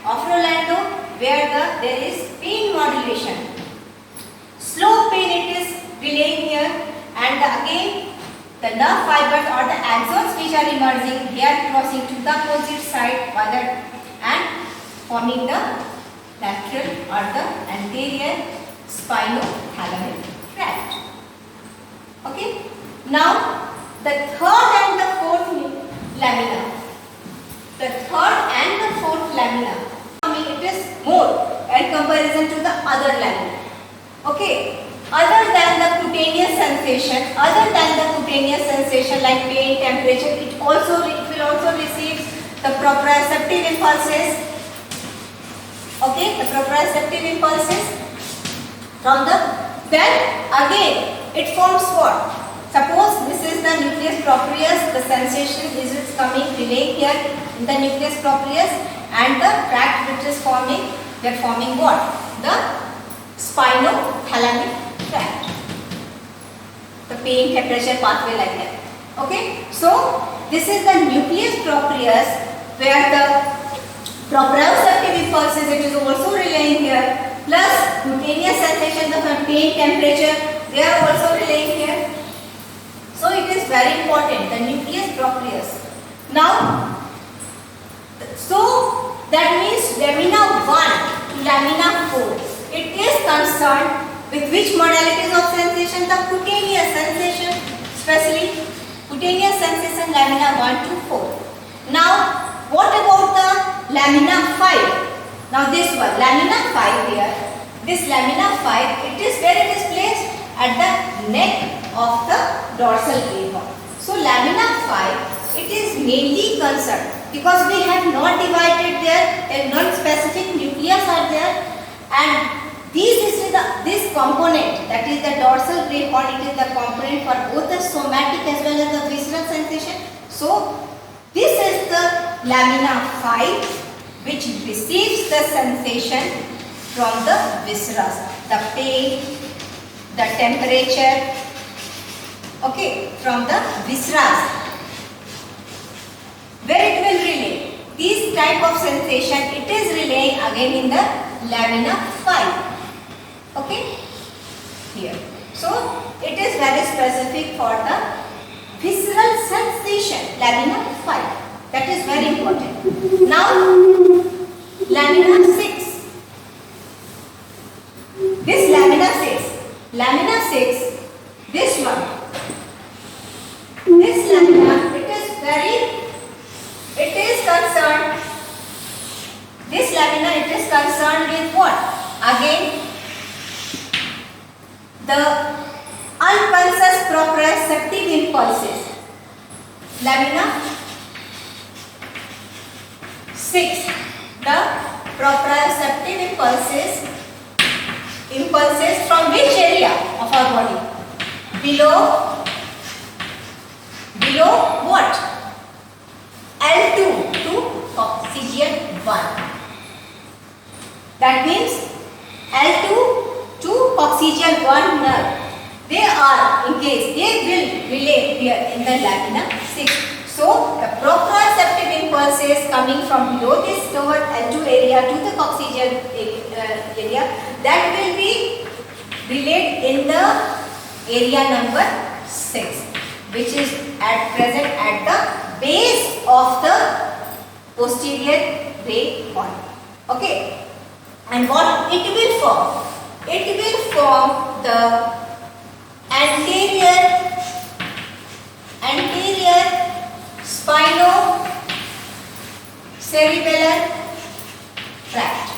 of Rolando, where there is pain modulation. Slow pain it is relaying here, and again the nerve fibers or the axons which are emerging, they are crossing to the opposite side and forming the lateral or the anterior spinothalamic tract. Okay. Now the third and the fourth lamina. The third and the fourth lamina, it is more in comparison to the other lamina. Okay. Other than the cutaneous sensation, like pain, temperature, it will also receive the proprioceptive impulses. Okay, the proprioceptive impulses from then again it forms what? Suppose this is the nucleus proprius, the sensation is coming, relaying here in the nucleus proprius, and the tract which is forming, they are forming what? The spinothalamic tract. The pain, temperature pathway like that. Okay, so this is the nucleus proprius, where the proprioceptive impulses, it is also relaying here, plus cutaneous sensation of pain, temperature, they are also relaying here. So it is very important, the nucleus proprius. Now, so that means lamina 1 to lamina 4, it is concerned with which modalities of sensation? The cutaneous sensation, especially cutaneous sensation lamina 1 to 4. Now, what about the lamina 5? Now this one, lamina 5 here, this lamina 5, it is where it is placed? At the neck of the dorsal gray horn. So lamina 5, it is mainly concerned because we have not divided there, non-specific nucleus are there, and this component, that is the dorsal gray horn, it is the component for both the somatic as well as the visceral sensation. So this is the lamina 5, which receives the sensation from the viscera, the pain, the temperature, okay, from the viscera, where it will relay. This type of sensation, it is relaying again in the lamina 5, okay, here. So, it is very specific for the visceral sensation, lamina 5. That is very important. Now, lamina 6. This lamina 6, this one. This lamina, it is concerned, this lamina, it is concerned with what? Again, the unconscious proprioceptive impulses. Lamina 6, the proprioceptive impulses from which area of our body? Below what? L2 to coccygeal 1. That means L2 to coccygeal 1 nerve. They will relay here in the lamina 6. So, the proprioceptive impulses coming from below this lower L2 area to the coccygeal area, that will be relayed in the area number 6, which is at present at the base of the posterior ray horn. Okay, and what it will form? It will form the anterior spinocerebellar tract.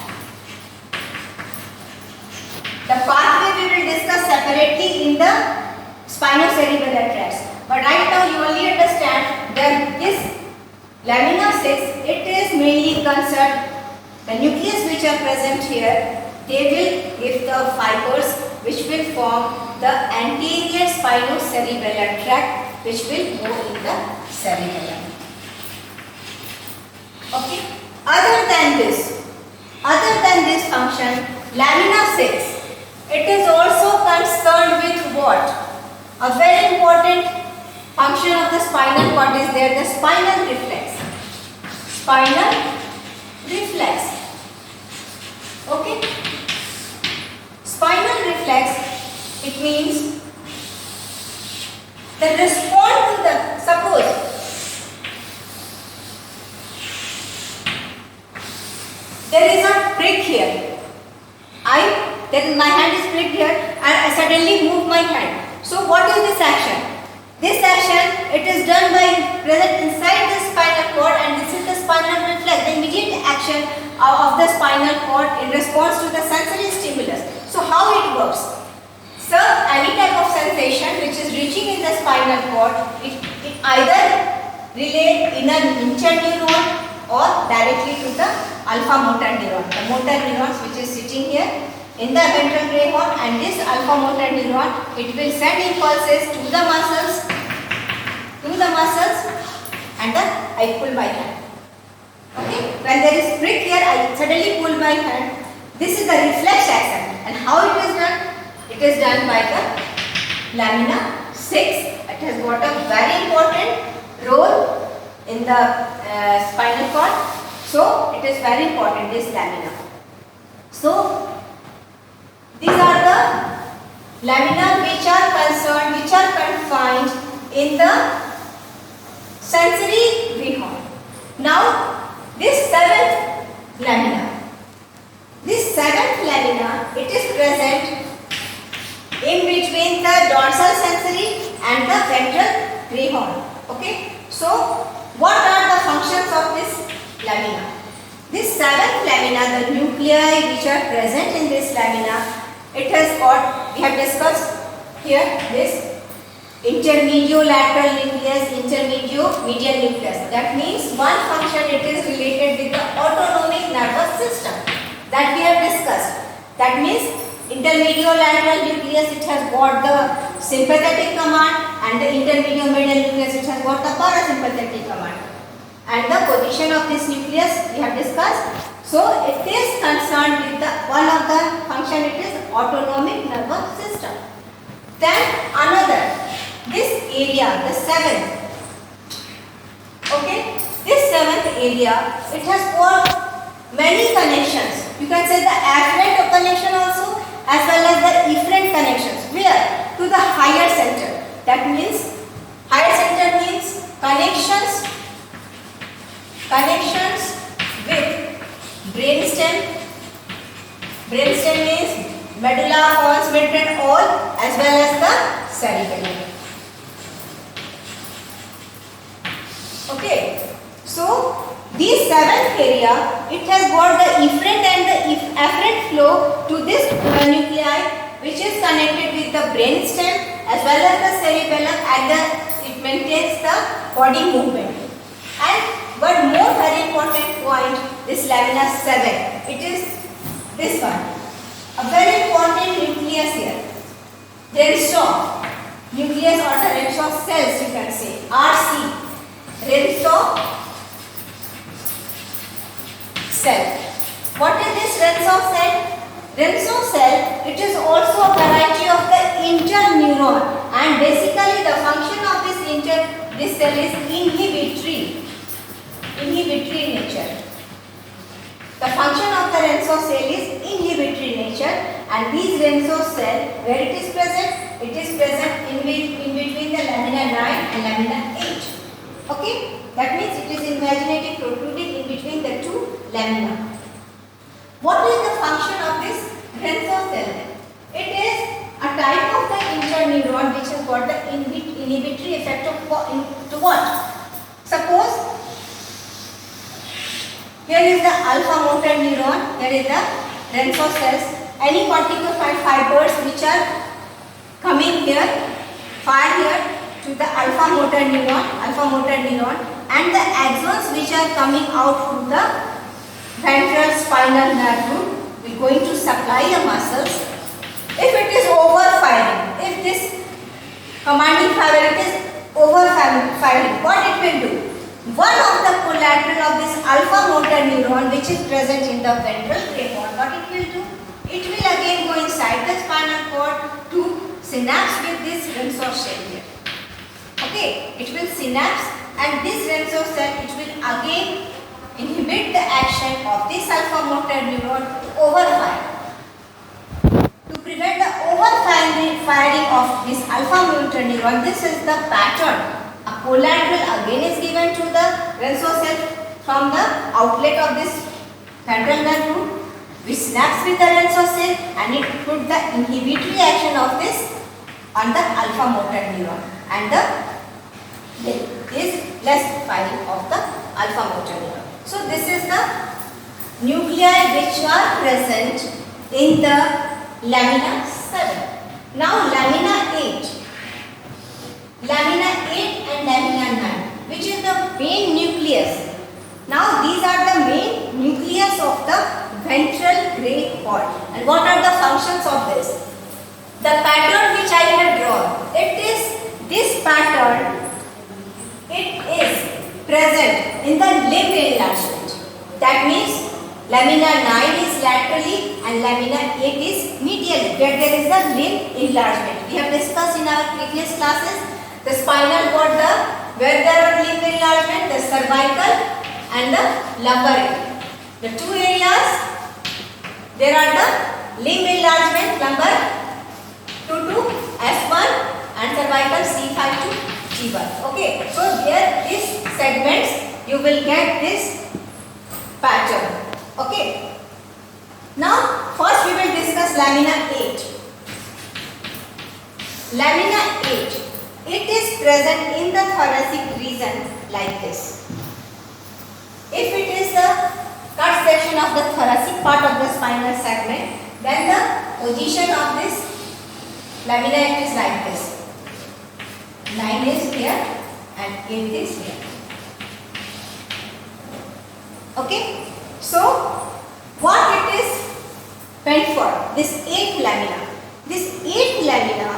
The pathway we will discuss separately in the spinocerebellar tracts. But right now you only understand that this lamina 6, it is mainly concerned, the nucleus which are present here, they will give the fibers which will form the anterior spinocerebellar tract, which will go in the cerebellum. Okay. Other than this function, lamina 6, it is also concerned with what? A very important function of the spinal cord is there, the spinal reflex. Okay. Spinal reflex, it means the response to the, suppose there is a prick here. My hand is pricked here and I suddenly move my hand. So what is this action? This action, it is done by present inside the spinal cord, and this is the spinal reflex, the immediate action of the spinal cord in response to the sensory stimulus. So how it works? So any type of sensation which is reaching in the spinal cord, it either relay in an interneuron or directly to the alpha motor neuron. The motor neurons which is sitting here in the ventral gray horn, and this alpha motor neuron, it will send impulses to the muscles, and then I pull my hand. Okay, when there is prick here, I suddenly pull my hand. This is the reflex action, and how it is done? It is done by the lamina 6. It has got a very important role in the spinal cord. So it is very important, this lamina. So these are the lamina which are confined in the sensory ray horn. Now this seventh lamina, it is present in between the dorsal sensory and the ventral ray horn. Okay. So what are the functions of this lamina? This seventh lamina, the nuclei which are present in this lamina, it has got, we have discussed here, this intermediolateral nucleus, intermedio-medial nucleus. That means one function, it is related with the autonomic nervous system that we have discussed. That means intermediolateral nucleus, it has got the sympathetic command, and the intermedio-medial nucleus, it has got the parasympathetic command. and the position of this nucleus we have discussed. So it is concerned with the one of the function, it is autonomic nervous system. Then another, this area, the seventh, okay, this seventh area, it has got many connections. You can say the afferent connection also, as well as the efferent connections. Where? To the higher center. That means higher center means connections with brainstem. Brainstem means medulla, pons, midbrain, all, as well as the cerebellum. Okay, so this seventh area, it has got the efferent and the afferent flow to this nuclei, which is connected with the brainstem as well as the cerebellum, and it maintains the body movement. And one more very important point, this lamina 7, it is this one, a very important nucleus here. Renshaw nucleus or the Renshaw cells, you can say, RC, Renshaw cell. What is this Renshaw cell? Renshaw cell, it is also a variety of the interneuron, and basically the function of this cell is inhibitory in nature. The function of the Renshaw cell is inhibitory nature, and these Renshaw cell, where it is present in between the lamina 9 and lamina 8. Okay, that means it is invaginating protruding in between the two lamina. What is the function of this Renshaw cell? It is a type of the interneuron which has got the inhibitory effect of to what? Suppose here is the alpha motor neuron, here is the Renshaw cells. Any corticoid fibers which are coming here, fire here to the alpha motor neuron, and the axons which are coming out from the ventral spinal nerve root, we are going to supply the muscles. If it is overfiring, if this commanding fiber it is overfiring, what it will do? One of the collateral of this alpha motor neuron which is present in the ventral cranium, what it will do? It will again go inside the spinal cord to synapse with this Renshaw cell here. Okay, it will synapse, and this Renshaw cell, it will again inhibit the action of this alpha motor neuron to overfire. To prevent the overfiring of this alpha motor neuron, this is the pattern. A collateral again is given to the Renshaw cell from the outlet of this ventral nerve root, which snaps with the Renshaw cell, and it put the inhibitory action of this on the alpha motor neuron, and there is less firing of the alpha motor neuron. So this is the nuclei which are present in the lamina 7. Now lamina 8 and lamina 9, which is the main nucleus. Now these are the main nucleus of the ventral gray cord. And what are the functions of this? The pattern which I have drawn, it is this pattern, it is present in the limb enlargement. That means lamina 9 is laterally and lamina 8 is medially, where there is the limb enlargement. We have discussed in our previous classes the spinal cord, where there are limb enlargement, the cervical and the lumbar area. The two areas, there are the limb enlargement, lumbar 2 to F1 and cervical C5 to G1. Okay, so here these segments you will get this pattern. Okay, now first we will discuss lamina 8. Lamina 8, it is present in the thoracic region like this. If it is the cut section of the thoracic part of the spinal segment, then the position of this lamina 8 is like this. 9 is here and 8 is here. Okay, so what it is meant for? This 8th lamina. This 8th lamina,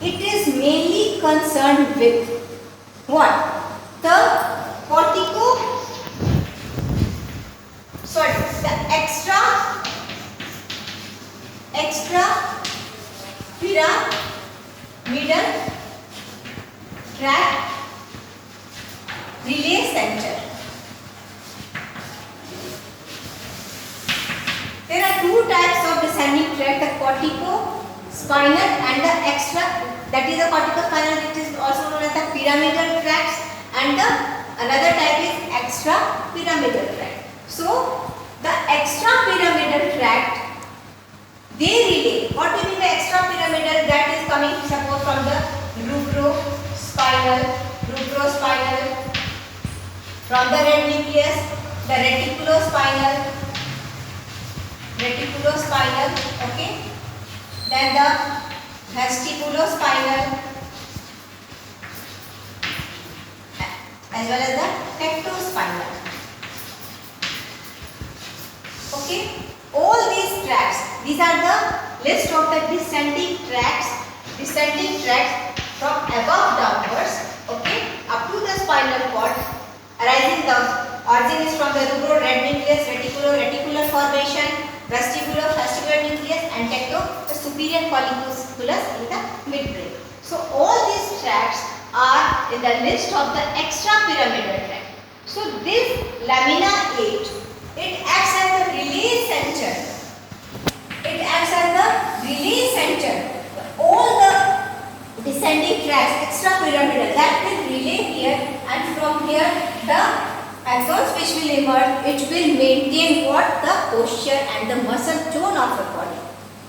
it is mainly concerned with what? The cortico pyramidal tract relay center. There are two types of descending tract, the corticospinal and the extra, that is the corticospinal, it is also known as the pyramidal tracts, and the another type is extra pyramidal tract. So the extra pyramidal tract, they relay, what do you mean by extra pyramidal? That is coming suppose from the rubrospinal, from the red nucleus, the reticulospinal, okay, then the vestibulospinal, as well as the tectospinal. Okay, all these tracts, these are the list of the descending tracts from above downwards, okay, up to the spinal cord, arising. The origin is from the rubro, red nucleus, reticular formation, vestibular nucleus, and tecto, the superior colliculus in the midbrain. So all these tracts are in the list of the extrapyramidal tract. So this lamina 8, it acts as the relay center. All the descending tracts, extrapyramidal, that will relay here, and from here the axons which will emerge, it will maintain what? The posture and the muscle tone of the body.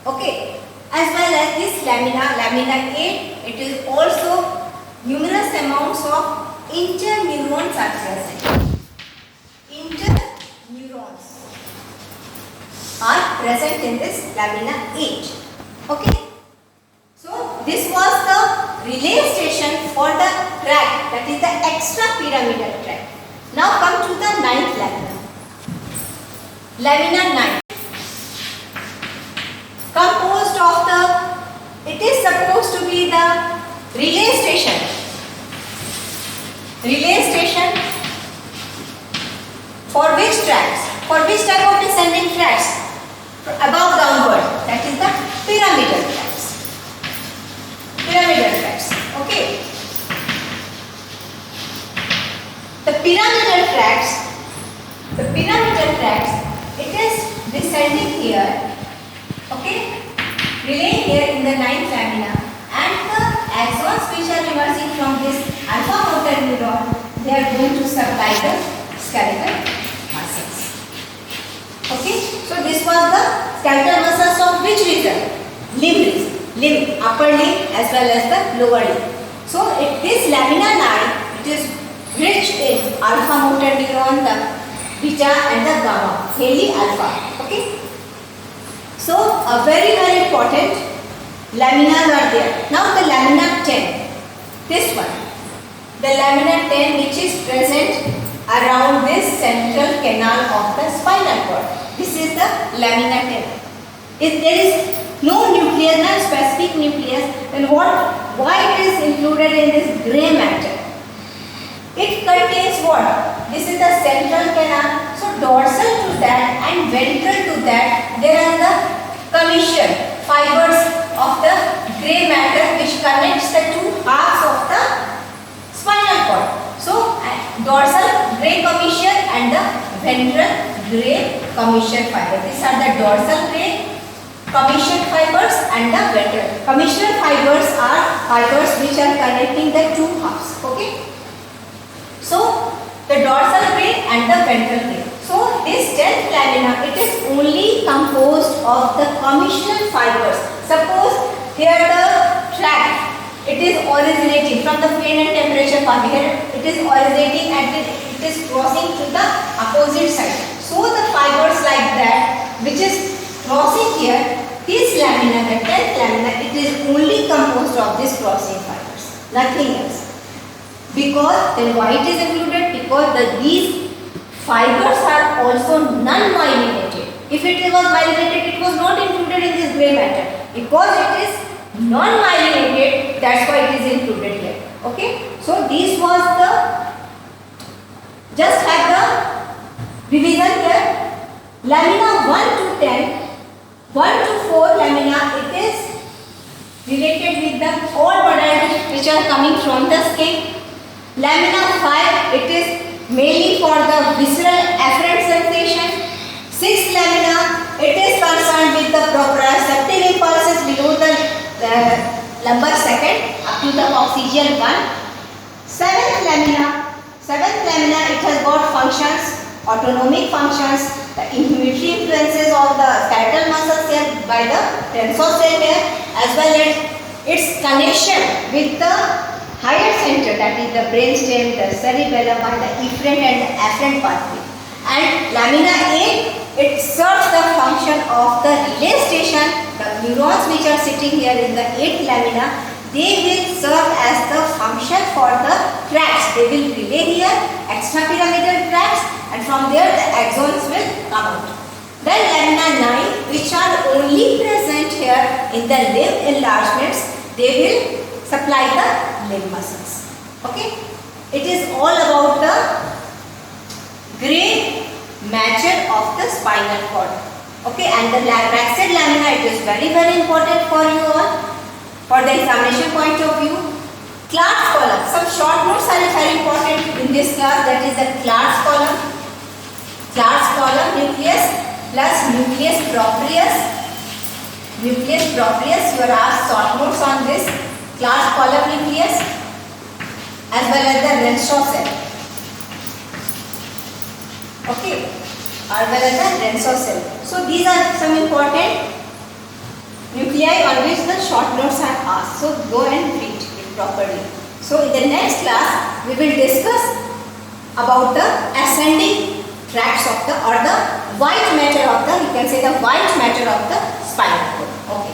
Okay. As well as this lamina 8, it is also numerous amounts of interneurons are present. Interneurons are present in this lamina 8. Okay. So this was the relay station for the tract, that is the extrapyramidal tract. Now come to the ninth lamina. Lamina 9. Composed of the, it is supposed to be the relay station. For which tracts? For which type of descending tracts? Above downward, that is the pyramidal tracts. Okay. The pyramidal tracts, it is descending here, okay, relaying here in the ninth lamina, and the axons which are emerging from this alpha motor neuron, they are going to supply the skeletal muscles. Okay, so this was the skeletal muscles of which region? Limb, upper limb as well as the lower limb. So this lamina 9, it is rich in alpha motor neuron, the beta and the gamma, mainly alpha. Okay. So a very important laminas are there. Now the lamina 10, this one, the lamina 10 which is present around this central canal of the spinal cord. This is the lamina 10. If there is no nucleus, no specific nucleus, then why it is included in this grey matter? It contains what? This is the central canal. So dorsal to that and ventral to that, there are the commission fibers of the grey matter which connects the two halves of the spinal cord. So dorsal grey commission and the ventral grey commission fiber. These are the dorsal grey commission fibers and the ventral. Commission fibers are fibers which are connecting the two halves. Okay. So the dorsal grey and the ventral grey. So this 10th lamina, it is only composed of the commissional fibers. Suppose here the tract, it is originating from the pain and temperature part. Here it is originating and it is crossing to the opposite side. So the fibers like that which is crossing here, this lamina, the 10th lamina, it is only composed of this crossing fibers, nothing else. Because then why it is included? Because these fibers are also non-myelinated. If it was myelinated, it was not included in this grey matter. Because it is non-myelinated, that's why it is included here. Okay. So this was the, just have the revision here. Lamina 1 to 10, 1 to 4 lamina, it is related with the all bodies which are coming from the skin. Lamina 5, it is mainly for the visceral afferent sensation. 6th lamina, it is concerned with the proprioceptive impulses below the lumbar second up to the coccygeal 1. 7th lamina, it has got functions, autonomic functions, the inhibitory influences of the skeletal muscles here by the tensor cell here, as well as its connection with the higher center, that is the brainstem, the cerebellum by the efferent and the afferent pathway. And lamina 8, it serves the function of the relay station. The neurons which are sitting here in the 8th lamina, they will serve as the function for the tracts. They will relay here extrapyramidal tracts, and from there the axons will come out. Then lamina 9, which are only present here in the limb enlargements, they will supply the limb muscles. Okay, it is all about the gray matter of the spinal cord. Okay, and the bracted lamina, it is very important for you all for the examination point of view. Clark's column, some short notes are very important in this class, that is the Clark's column. Clark's column, nucleus plus nucleus proprius. Nucleus proprius, you are asked short notes on this. Clark's column nucleus as well as the Renshaw cell. Okay, as well as the Renshaw cell. So these are some important nuclei on which the short notes are asked. So go and read it properly. So in the next class we will discuss about the ascending tracts of the, or the white matter of the, you can say the white matter of the spinal cord. Okay.